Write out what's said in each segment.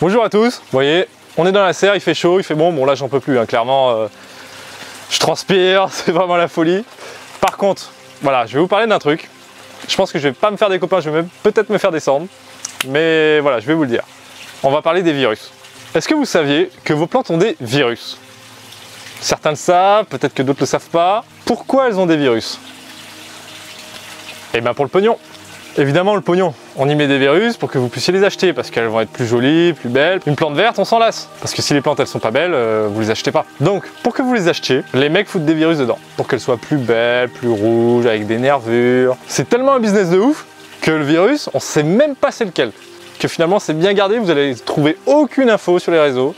Bonjour à tous, vous voyez, on est dans la serre, il fait chaud, il fait bon là j'en peux plus, hein, clairement, je transpire, c'est vraiment la folie. Par contre, voilà, je vais vous parler d'un truc, je pense que je vais pas me faire des copains, je vais même peut-être me faire descendre, mais voilà, je vais vous le dire. On va parler des virus. Est-ce que vous saviez que vos plantes ont des virus? Certains le savent, peut-être que d'autres ne le savent pas. Pourquoi elles ont des virus? Eh bien pour le pognon. Évidemment le pognon, on y met des virus pour que vous puissiez les acheter parce qu'elles vont être plus jolies, plus belles. Une plante verte, on s'en lasse parce que si les plantes elles sont pas belles, vous les achetez pas. Donc pour que vous les achetiez, les mecs foutent des virus dedans pour qu'elles soient plus belles, plus rouges, avec des nervures. C'est tellement un business de ouf que le virus, on sait même pas c'est lequel. Que finalement c'est bien gardé, vous allez trouver aucune info sur les réseaux.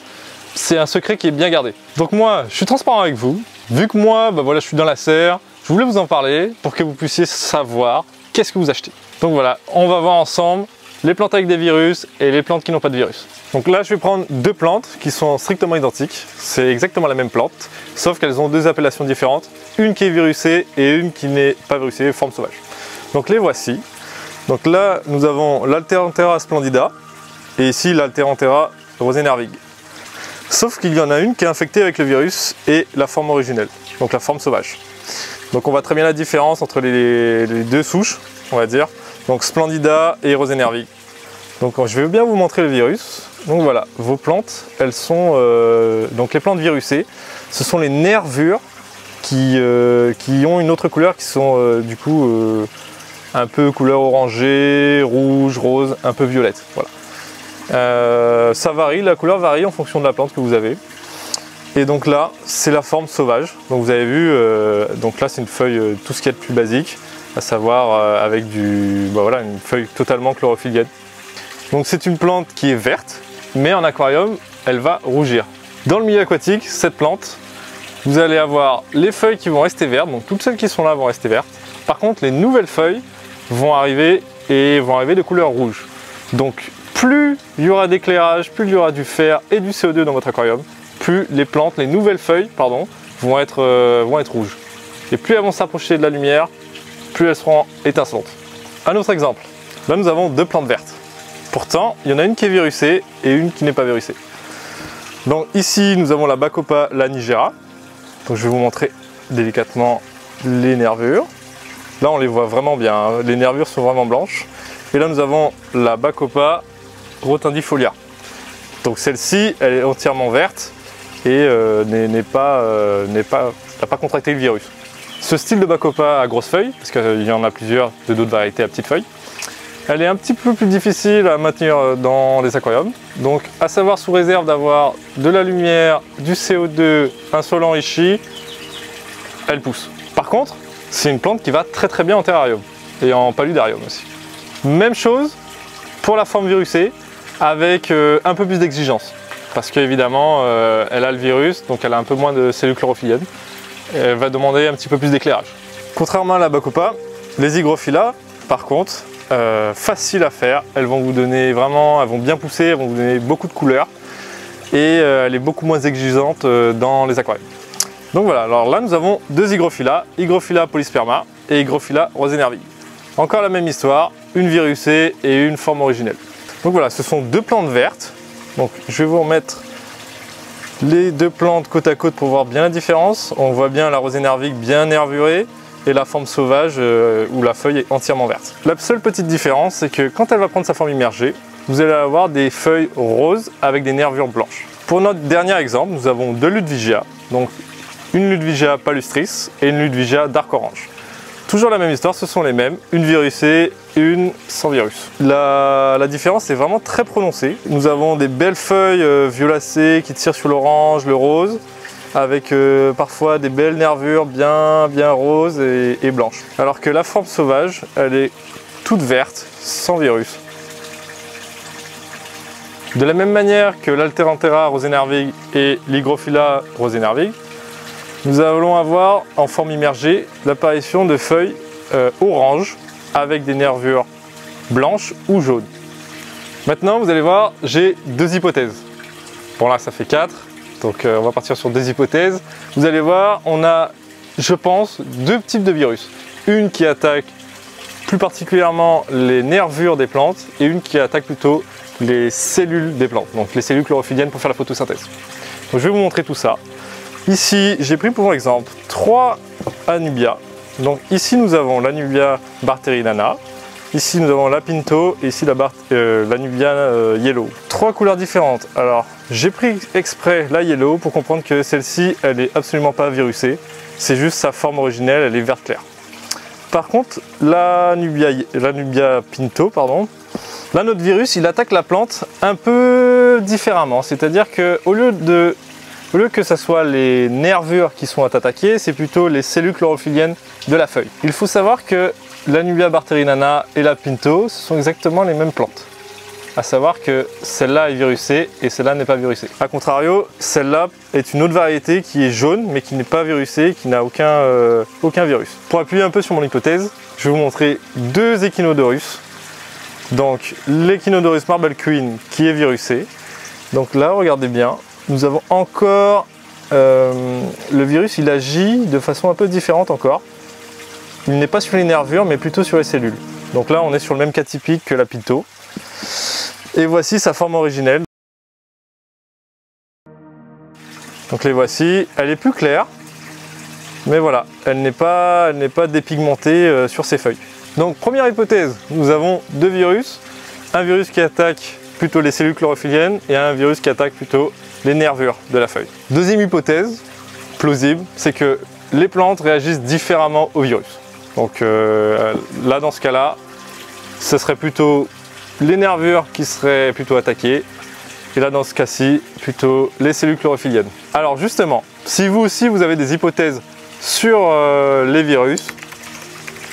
C'est un secret qui est bien gardé. Donc moi, je suis transparent avec vous. Vu que moi, voilà, je suis dans la serre, je voulais vous en parler pour que vous puissiez savoir qu'est-ce que vous achetez. Donc voilà, on va voir ensemble les plantes avec des virus et les plantes qui n'ont pas de virus. Donc là, je vais prendre deux plantes qui sont strictement identiques. C'est exactement la même plante, sauf qu'elles ont deux appellations différentes. Une qui est virusée et une qui n'est pas virusée, forme sauvage. Donc les voici. Donc là, nous avons l'Alteranthera splendida et ici l'Alteranthera rosenervig. Sauf qu'il y en a une qui est infectée avec le virus et la forme originelle, donc la forme sauvage. Donc on voit très bien la différence entre les deux souches, on va dire. Donc Splendida et rosenervig. Donc je vais bien vous montrer le virus. Donc voilà, vos plantes, elles sont donc les plantes virusées. Ce sont les nervures qui ont une autre couleur, qui sont du coup un peu couleur orangée, rouge, rose, un peu violette. Voilà. Ça varie, la couleur varie en fonction de la plante que vous avez. Et donc là, c'est la forme sauvage. Donc vous avez vu, donc là c'est une feuille, tout ce qu'il y a de plus basique, à savoir avec voilà, une feuille totalement chlorophylllienne. Donc c'est une plante qui est verte, mais en aquarium, elle va rougir. Dans le milieu aquatique, cette plante, vous allez avoir les feuilles qui vont rester vertes, donc toutes celles qui sont là vont rester vertes. Par contre, les nouvelles feuilles vont arriver de couleur rouge. Donc plus il y aura d'éclairage, plus il y aura du fer et du CO2 dans votre aquarium, plus les plantes, les nouvelles feuilles, pardon, vont être rouges. Et plus elles vont s'approcher de la lumière, plus elles seront étincelantes. Un autre exemple, là nous avons deux plantes vertes. Pourtant, il y en a une qui est virusée et une qui n'est pas virusée. Donc ici, nous avons la Bacopa lanigera. Donc je vais vous montrer délicatement les nervures. Là, on les voit vraiment bien, hein. Les nervures sont vraiment blanches. Et là, nous avons la Bacopa rotundifolia. Donc celle-ci, elle est entièrement verte et n'a pas contracté le virus. Ce style de Bacopa à grosses feuilles, parce qu'il y en a plusieurs de d'autres variétés à petites feuilles, elle est un petit peu plus difficile à maintenir dans les aquariums. Donc à savoir sous réserve d'avoir de la lumière, du CO2, un sol enrichi, elle pousse. Par contre, c'est une plante qui va très très bien en terrarium et en paludarium aussi. Même chose pour la forme virusée, avec un peu plus d'exigence. Parce qu'évidemment, elle a le virus, donc elle a un peu moins de cellules chlorophyllliennes. Elle va demander un petit peu plus d'éclairage. Contrairement à la Bacopa, les hygrophila, par contre, facile à faire. Elles vont vous donner vraiment, elles vont bien pousser, elles vont vous donner beaucoup de couleurs. Et elle est beaucoup moins exigeante dans les aquariums. Donc voilà, alors là nous avons deux hygrophila, Hygrophila polysperma et Hygrophila rosenervig. Encore la même histoire, une virusée et une forme originelle. Donc voilà, ce sont deux plantes vertes. Donc je vais vous remettre les deux plantes côte à côte pour voir bien la différence. On voit bien la rosenervig bien nervurée et la forme sauvage où la feuille est entièrement verte. La seule petite différence, c'est que quand elle va prendre sa forme immergée, vous allez avoir des feuilles roses avec des nervures blanches. Pour notre dernier exemple, nous avons deux Ludwigia, donc une Ludwigia palustris et une Ludwigia dark orange. Toujours la même histoire, ce sont les mêmes, une virusée, une sans virus. La différence est vraiment très prononcée. Nous avons des belles feuilles violacées qui tirent sur l'orange, le rose, avec parfois des belles nervures bien roses et blanches. Alors que la forme sauvage, elle est toute verte, sans virus. De la même manière que l'Alteranthera rosenervig et l'Hygrophila rosenervig, nous allons avoir en forme immergée l'apparition de feuilles oranges avec des nervures blanches ou jaunes. Maintenant, vous allez voir, j'ai deux hypothèses. Bon là, ça fait 4, donc on va partir sur deux hypothèses. Vous allez voir, on a, je pense, deux types de virus. Une qui attaque plus particulièrement les nervures des plantes, et une qui attaque plutôt les cellules des plantes, donc les cellules chlorophylliennes pour faire la photosynthèse. Donc je vais vous montrer tout ça. Ici, j'ai pris pour exemple 3 Anubia. Donc ici nous avons l'Anubia barterinana, ici nous avons la Pinto et ici l'Anubia Yellow. 3 couleurs différentes. Alors j'ai pris exprès la Yellow pour comprendre que celle-ci elle est absolument pas virusée, c'est juste sa forme originelle, elle est vert clair. Par contre l'Anubia Pinto, pardon, là notre virus il attaque la plante un peu différemment, c'est-à-dire qu'au lieu que ce soit les nervures qui sont attaquées, c'est plutôt les cellules chlorophylliennes de la feuille. Il faut savoir que l'Anubia barterinana et la Pinto, ce sont exactement les mêmes plantes. À savoir que celle-là est virusée et celle-là n'est pas virusée. A contrario, celle-là est une autre variété qui est jaune mais qui n'est pas virusée, qui n'a aucun virus. Pour appuyer un peu sur mon hypothèse, je vais vous montrer 2 Echinodorus. Donc l'Echinodorus Marble Queen qui est virusé. Donc là, regardez bien. Nous avons encore le virus, il agit de façon un peu différente encore. Il n'est pas sur les nervures mais plutôt sur les cellules. Donc là on est sur le même cas typique que la Pinto. Et voici sa forme originelle. Donc les voici, elle est plus claire. Mais voilà, elle n'est pas dépigmentée sur ses feuilles. Donc première hypothèse, nous avons 2 virus. Un virus qui attaque plutôt les cellules chlorophylliennes et un virus qui attaque plutôt les nervures de la feuille. Deuxième hypothèse, plausible, c'est que les plantes réagissent différemment au virus. Donc là, dans ce cas-là, ce serait plutôt les nervures qui seraient plutôt attaquées, et là, dans ce cas-ci, plutôt les cellules chlorophylliennes. Alors justement, si vous aussi vous avez des hypothèses sur les virus,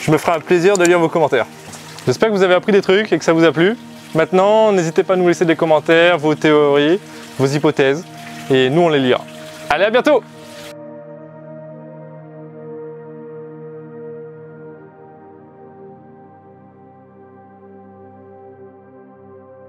je me ferai un plaisir de lire vos commentaires. J'espère que vous avez appris des trucs et que ça vous a plu. Maintenant, n'hésitez pas à nous laisser des commentaires, vos théories, vos hypothèses, et nous on les lira. Allez, à bientôt!